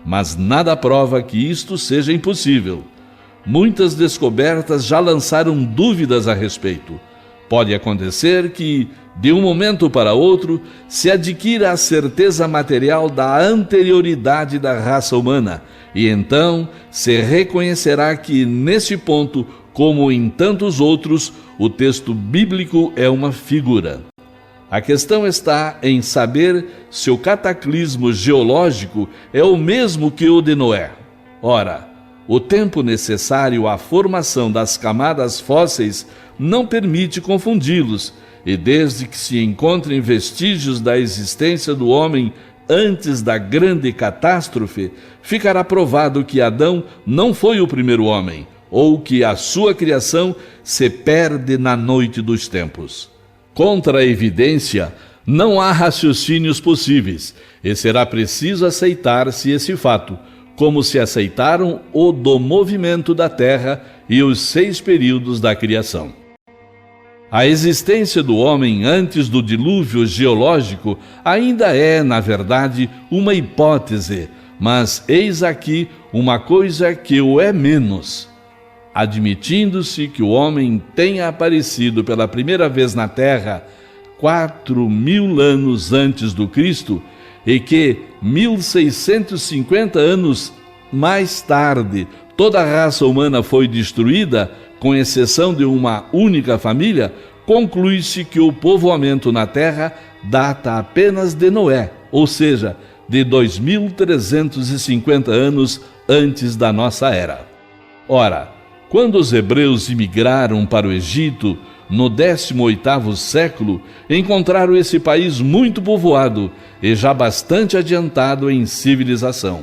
Mas nada prova que isto seja impossível. Muitas descobertas já lançaram dúvidas a respeito. Pode acontecer que, de um momento para outro, se adquira a certeza material da anterioridade da raça humana, e então se reconhecerá que, nesse ponto, como em tantos outros, o texto bíblico é uma figura. A questão está em saber se o cataclismo geológico é o mesmo que o de Noé. Ora, o tempo necessário à formação das camadas fósseis não permite confundi-los, e desde que se encontrem vestígios da existência do homem antes da grande catástrofe, ficará provado que Adão não foi o primeiro homem, ou que a sua criação se perde na noite dos tempos. Contra a evidência, não há raciocínios possíveis, e será preciso aceitar-se esse fato, como se aceitaram o do movimento da Terra e os 6 períodos da criação. A existência do homem antes do dilúvio geológico ainda é, na verdade, uma hipótese, mas eis aqui uma coisa que o é menos. Admitindo-se que o homem tenha aparecido pela primeira vez na Terra 4.000 anos antes do Cristo e que 1.650 anos mais tarde toda a raça humana foi destruída, com exceção de uma única família, conclui-se que o povoamento na Terra data apenas de Noé, ou seja, de 2.350 anos antes da nossa era. Ora, quando os hebreus imigraram para o Egito, no 18º século, encontraram esse país muito povoado e já bastante adiantado em civilização.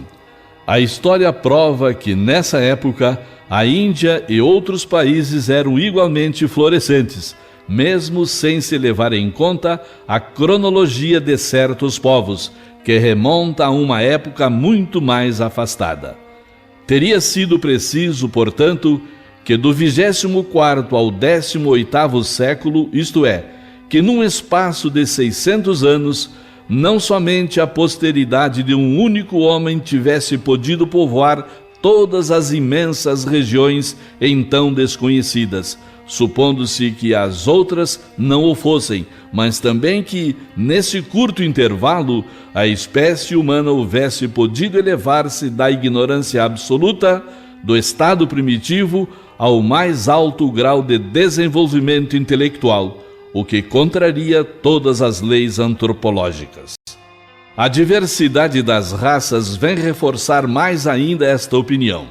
A história prova que, nessa época, a Índia e outros países eram igualmente florescentes, mesmo sem se levar em conta a cronologia de certos povos, que remonta a uma época muito mais afastada. Teria sido preciso, portanto, que do 24º ao 18º século, isto é, que num espaço de 600 anos, não somente a posteridade de um único homem tivesse podido povoar todas as imensas regiões então desconhecidas, supondo-se que as outras não o fossem, mas também que, nesse curto intervalo, a espécie humana houvesse podido elevar-se da ignorância absoluta, do estado primitivo, ao mais alto grau de desenvolvimento intelectual, o que contraria todas as leis antropológicas. A diversidade das raças vem reforçar mais ainda esta opinião.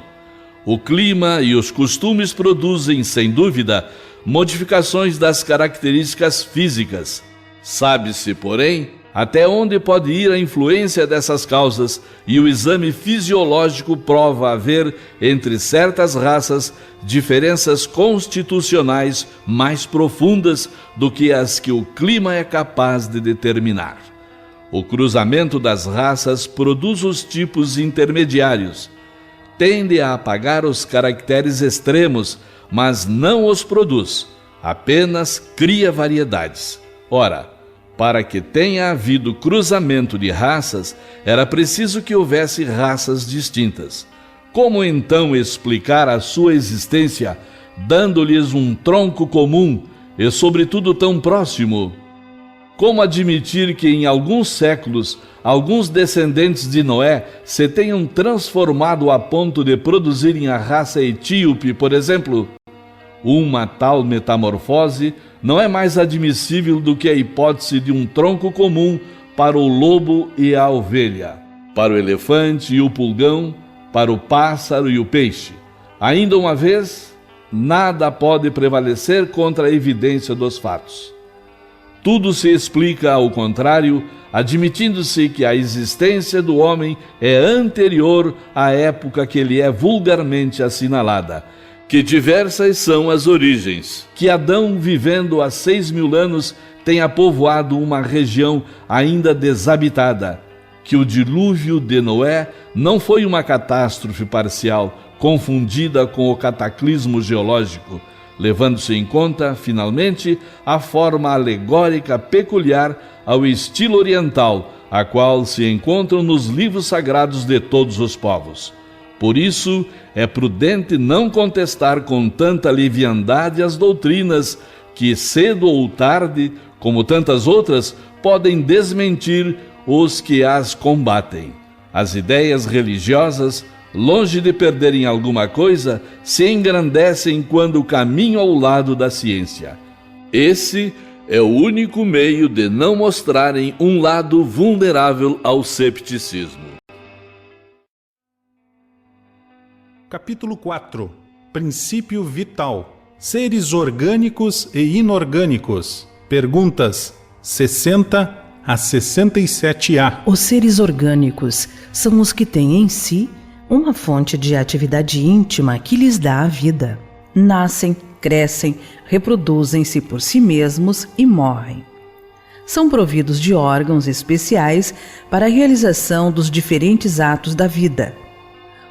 O clima e os costumes produzem, sem dúvida, modificações das características físicas. Sabe-se, porém, até onde pode ir a influência dessas causas, e o exame fisiológico prova haver, entre certas raças, diferenças constitucionais mais profundas do que as que o clima é capaz de determinar. O cruzamento das raças produz os tipos intermediários. Tende a apagar os caracteres extremos, mas não os produz, apenas cria variedades. Ora, para que tenha havido cruzamento de raças, era preciso que houvesse raças distintas. Como então explicar a sua existência, dando-lhes um tronco comum e, sobretudo, tão próximo? Como admitir que em alguns séculos, alguns descendentes de Noé se tenham transformado a ponto de produzirem a raça etíope, por exemplo? Uma tal metamorfose não é mais admissível do que a hipótese de um tronco comum para o lobo e a ovelha, para o elefante e o pulgão, para o pássaro e o peixe. Ainda uma vez, nada pode prevalecer contra a evidência dos fatos. Tudo se explica ao contrário, admitindo-se que a existência do homem é anterior à época que lhe é vulgarmente assinalada, que diversas são as origens, que Adão, vivendo há 6.000 anos, tenha povoado uma região ainda desabitada, que o dilúvio de Noé não foi uma catástrofe parcial, confundida com o cataclismo geológico, levando-se em conta, finalmente, a forma alegórica peculiar ao estilo oriental, a qual se encontram nos livros sagrados de todos os povos. Por isso, é prudente não contestar com tanta leviandade as doutrinas que, cedo ou tarde, como tantas outras, podem desmentir os que as combatem. As ideias religiosas, longe de perderem alguma coisa, se engrandecem quando caminham ao lado da ciência. Esse é o único meio de não mostrarem um lado vulnerável ao cepticismo. Capítulo 4. Princípio vital. Seres orgânicos e inorgânicos. Perguntas 60 a 67A. Os seres orgânicos são os que têm em si uma fonte de atividade íntima que lhes dá a vida. Nascem, crescem, reproduzem-se por si mesmos e morrem. São providos de órgãos especiais para a realização dos diferentes atos da vida,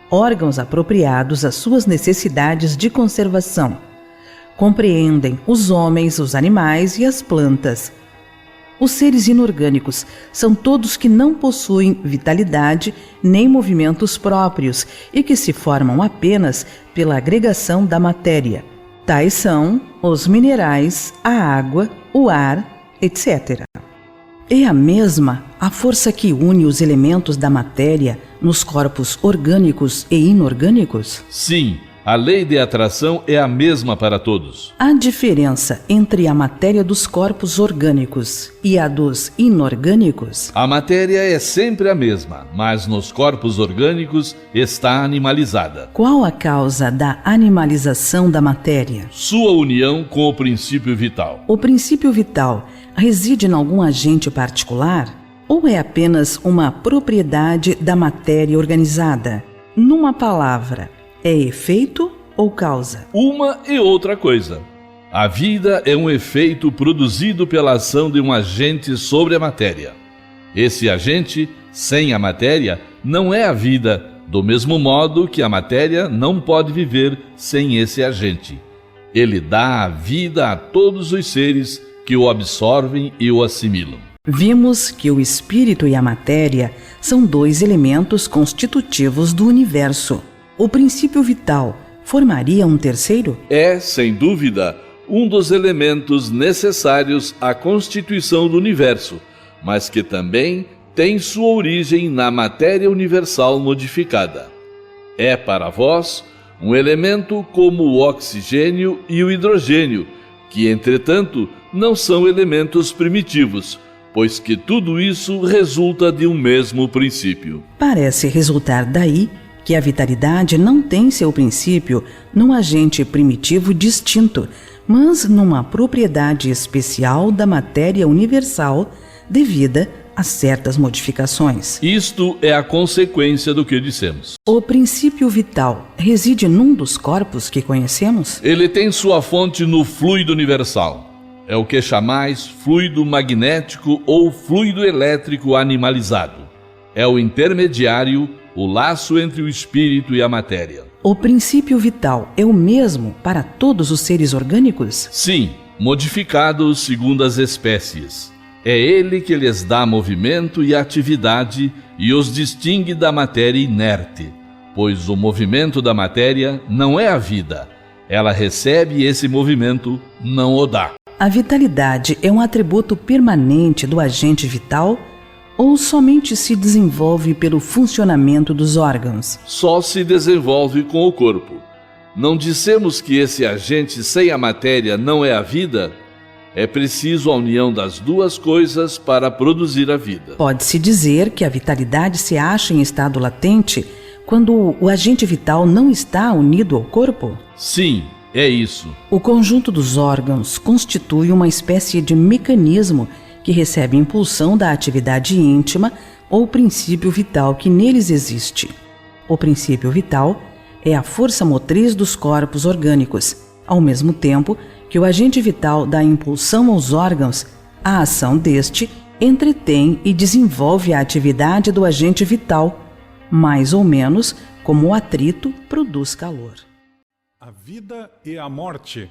órgãos apropriados às suas necessidades de conservação. Compreendem os homens, os animais e as plantas. Os seres inorgânicos são todos que não possuem vitalidade nem movimentos próprios e que se formam apenas pela agregação da matéria. Tais são os minerais, a água, o ar, etc. É a mesma a força que une os elementos da matéria nos corpos orgânicos e inorgânicos? Sim, a lei de atração é a mesma para todos. A diferença entre a matéria dos corpos orgânicos e a dos inorgânicos? A matéria é sempre a mesma, mas nos corpos orgânicos está animalizada. Qual a causa da animalização da matéria? Sua união com o princípio vital. O princípio vital reside em algum agente particular ou é apenas uma propriedade da matéria organizada? Numa palavra, é efeito ou causa? Uma e outra coisa. A vida é um efeito produzido pela ação de um agente sobre a matéria. Esse agente, sem a matéria, não é a vida, do mesmo modo que a matéria não pode viver sem esse agente. Ele dá a vida a todos os seres que o absorvem e o assimilam. Vimos que o espírito e a matéria são dois elementos constitutivos do universo. O princípio vital formaria um terceiro? É, sem dúvida, um dos elementos necessários à constituição do universo, mas que também tem sua origem na matéria universal modificada. É para vós um elemento como o oxigênio e o hidrogênio, que, entretanto, não são elementos primitivos, pois que tudo isso resulta de um mesmo princípio. Parece resultar daí que a vitalidade não tem seu princípio num agente primitivo distinto, mas numa propriedade especial da matéria universal devida a certas modificações. Isto é a consequência do que dissemos. O princípio vital reside num dos corpos que conhecemos? Ele tem sua fonte no fluido universal. É o que chamais fluido magnético ou fluido elétrico animalizado. É o intermediário, o laço entre o espírito e a matéria. O princípio vital é o mesmo para todos os seres orgânicos? Sim, modificados segundo as espécies. É ele que lhes dá movimento e atividade e os distingue da matéria inerte, pois o movimento da matéria não é a vida. Ela recebe esse movimento, não o dá. A vitalidade é um atributo permanente do agente vital ou somente se desenvolve pelo funcionamento dos órgãos? Só se desenvolve com o corpo. Não dissemos que esse agente sem a matéria não é a vida? É preciso a união das duas coisas para produzir a vida. Pode-se dizer que a vitalidade se acha em estado latente quando o agente vital não está unido ao corpo? Sim, é isso. O conjunto dos órgãos constitui uma espécie de mecanismo que recebe impulsão da atividade íntima ou princípio vital que neles existe. O princípio vital é a força motriz dos corpos orgânicos, ao mesmo tempo que o agente vital dá impulsão aos órgãos. A ação deste entretém e desenvolve a atividade do agente vital, mais ou menos como o atrito produz calor. A vida e a morte.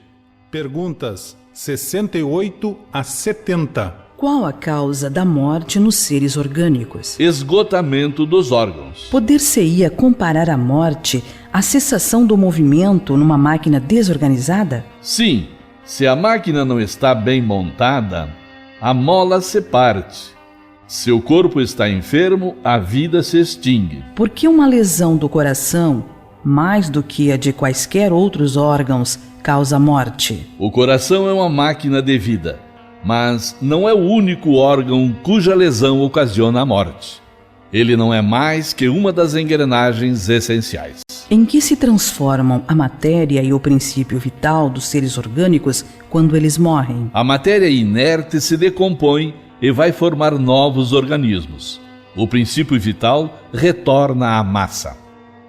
Perguntas 68 a 70. Qual a causa da morte nos seres orgânicos? Esgotamento dos órgãos. Poder-se-ia comparar a morte à cessação do movimento numa máquina desorganizada? Sim, se a máquina não está bem montada, a mola se parte. Se o corpo está enfermo, a vida se extingue. Por que uma lesão do coração, mais do que a de quaisquer outros órgãos, causa morte? O coração é uma máquina de vida, mas não é o único órgão cuja lesão ocasiona a morte. Ele não é mais que uma das engrenagens essenciais. Em que se transformam a matéria e o princípio vital dos seres orgânicos quando eles morrem? A matéria inerte se decompõe e vai formar novos organismos. O princípio vital retorna à massa.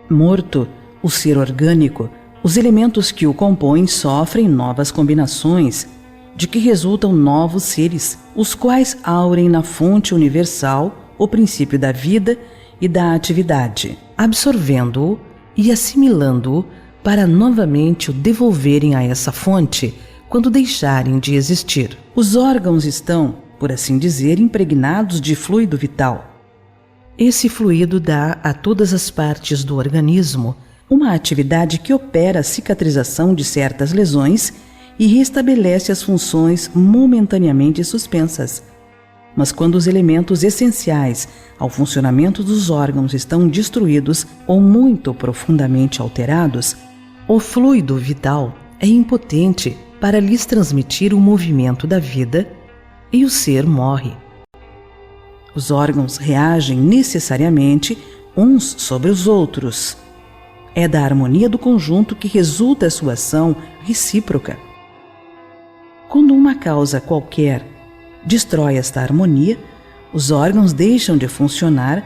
Morto o ser orgânico, os elementos que o compõem sofrem novas combinações, de que resultam novos seres, os quais aurem na fonte universal o princípio da vida e da atividade, absorvendo-o e assimilando-o para novamente o devolverem a essa fonte quando deixarem de existir. Os órgãos estão, por assim dizer, impregnados de fluido vital. Esse fluido dá a todas as partes do organismo uma atividade que opera a cicatrização de certas lesões e restabelece as funções momentaneamente suspensas. Mas quando os elementos essenciais ao funcionamento dos órgãos estão destruídos ou muito profundamente alterados, o fluido vital é impotente para lhes transmitir o movimento da vida e o ser morre. Os órgãos reagem necessariamente uns sobre os outros. É da harmonia do conjunto que resulta a sua ação recíproca. Quando uma causa qualquer destrói esta harmonia, os órgãos deixam de funcionar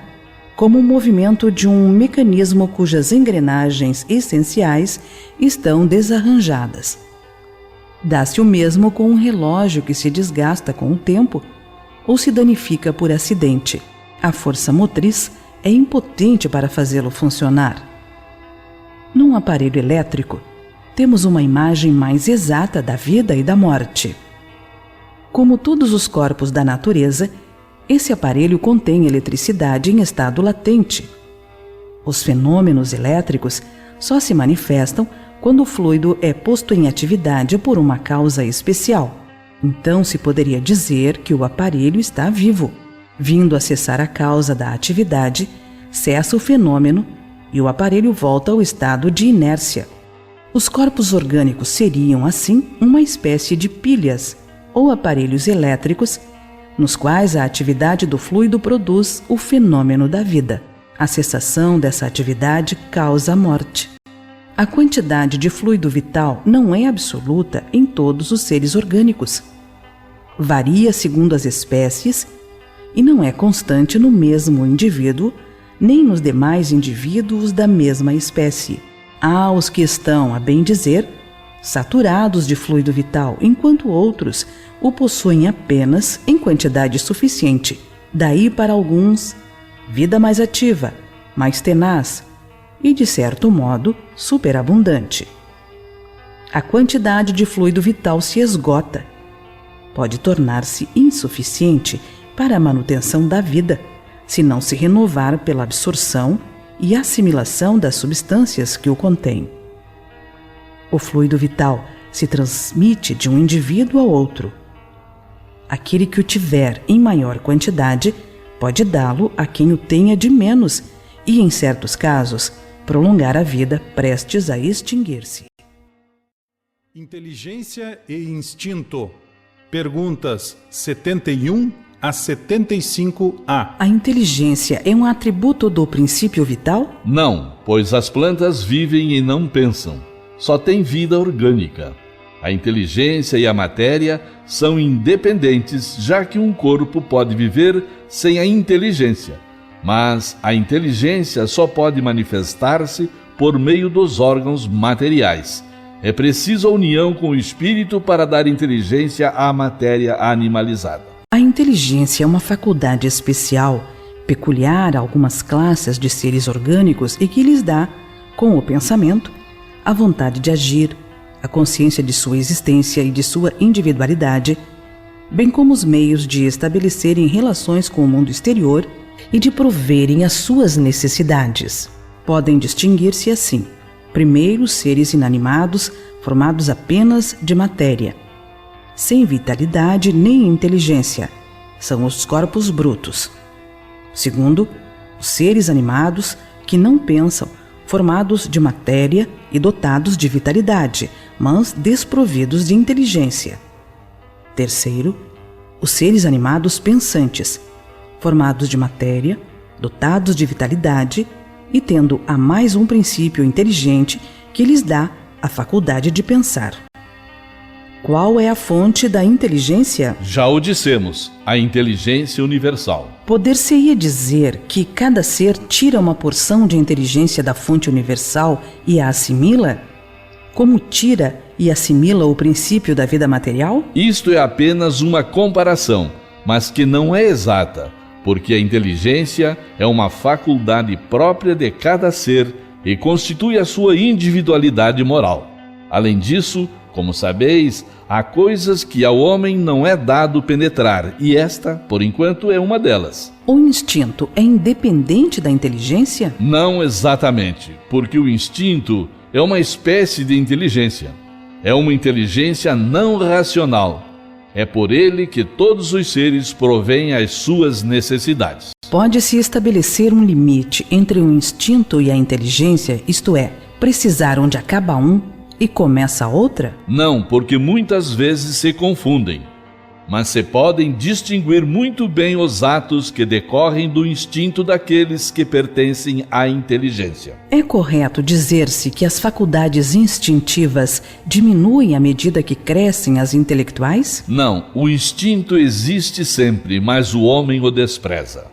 como o movimento de um mecanismo cujas engrenagens essenciais estão desarranjadas. Dá-se o mesmo com um relógio que se desgasta com o tempo ou se danifica por acidente. A força motriz é impotente para fazê-lo funcionar. Num aparelho elétrico, temos uma imagem mais exata da vida e da morte. Como todos os corpos da natureza, esse aparelho contém eletricidade em estado latente. Os fenômenos elétricos só se manifestam quando o fluido é posto em atividade por uma causa especial. Então se poderia dizer que o aparelho está vivo. Vindo a cessar a causa da atividade, cessa o fenômeno e o aparelho volta ao estado de inércia. Os corpos orgânicos seriam, assim, uma espécie de pilhas ou aparelhos elétricos nos quais a atividade do fluido produz o fenômeno da vida. A cessação dessa atividade causa a morte. A quantidade de fluido vital não é absoluta em todos os seres orgânicos. Varia segundo as espécies e não é constante no mesmo indivíduo, nem nos demais indivíduos da mesma espécie. Há os que estão, a bem dizer, saturados de fluido vital, enquanto outros o possuem apenas em quantidade suficiente. Daí para alguns, vida mais ativa, mais tenaz e, de certo modo, superabundante. A quantidade de fluido vital se esgota. Pode tornar-se insuficiente para a manutenção da vida, se não se renovar pela absorção e assimilação das substâncias que o contêm. O fluido vital se transmite de um indivíduo a outro. Aquele que o tiver em maior quantidade pode dá-lo a quem o tenha de menos e, em certos casos, prolongar a vida prestes a extinguir-se. Inteligência e instinto. Perguntas 71 a 75A. A inteligência é um atributo do princípio vital? Não, pois as plantas vivem e não pensam. Só têm vida orgânica. A inteligência e a matéria são independentes, já que um corpo pode viver sem a inteligência. Mas a inteligência só pode manifestar-se por meio dos órgãos materiais. É preciso a união com o espírito para dar inteligência à matéria animalizada. A inteligência é uma faculdade especial, peculiar a algumas classes de seres orgânicos e que lhes dá, com o pensamento, a vontade de agir, a consciência de sua existência e de sua individualidade, bem como os meios de estabelecerem relações com o mundo exterior e de proverem as suas necessidades. Podem distinguir-se assim: primeiro, seres inanimados, formados apenas de matéria, sem vitalidade nem inteligência, são os corpos brutos. Segundo, os seres animados que não pensam, formados de matéria e dotados de vitalidade, mas desprovidos de inteligência. Terceiro, os seres animados pensantes, formados de matéria, dotados de vitalidade e tendo a mais um princípio inteligente que lhes dá a faculdade de pensar. Qual é a fonte da inteligência? Já o dissemos, a inteligência universal. Poder-se-ia dizer que cada ser tira uma porção de inteligência da fonte universal e a assimila? Como tira e assimila o princípio da vida material? Isto é apenas uma comparação, mas que não é exata, porque a inteligência é uma faculdade própria de cada ser e constitui a sua individualidade moral. Além disso, como sabeis, há coisas que ao homem não é dado penetrar, e esta, por enquanto, é uma delas. O instinto é independente da inteligência? Não exatamente, porque o instinto é uma espécie de inteligência. É uma inteligência não racional. É por ele que todos os seres provêm as suas necessidades. Pode-se estabelecer um limite entre o instinto e a inteligência, isto é, precisar onde acaba um e começa a outra? Não, porque muitas vezes se confundem. Mas se podem distinguir muito bem os atos que decorrem do instinto daqueles que pertencem à inteligência. É correto dizer-se que as faculdades instintivas diminuem à medida que crescem as intelectuais? Não, o instinto existe sempre, mas o homem o despreza.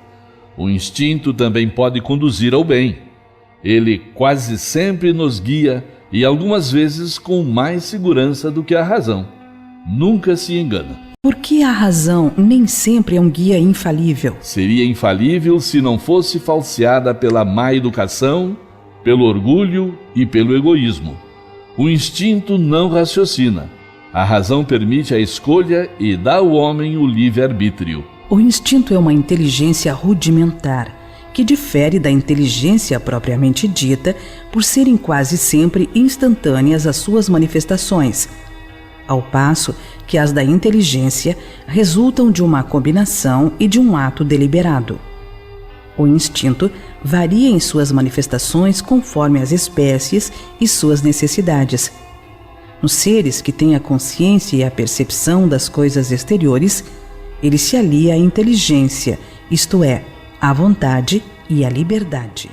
O instinto também pode conduzir ao bem. Ele quase sempre nos guia e algumas vezes com mais segurança do que a razão. Nunca se engana. Por que a razão nem sempre é um guia infalível? Seria infalível se não fosse falseada pela má educação, pelo orgulho e pelo egoísmo. O instinto não raciocina. A razão permite a escolha e dá ao homem o livre-arbítrio. O instinto é uma inteligência rudimentar, que difere da inteligência propriamente dita por serem quase sempre instantâneas as suas manifestações, ao passo que as da inteligência resultam de uma combinação e de um ato deliberado. O instinto varia em suas manifestações conforme as espécies e suas necessidades. Nos seres que têm a consciência e a percepção das coisas exteriores, ele se alia à inteligência, isto é, à vontade e à liberdade.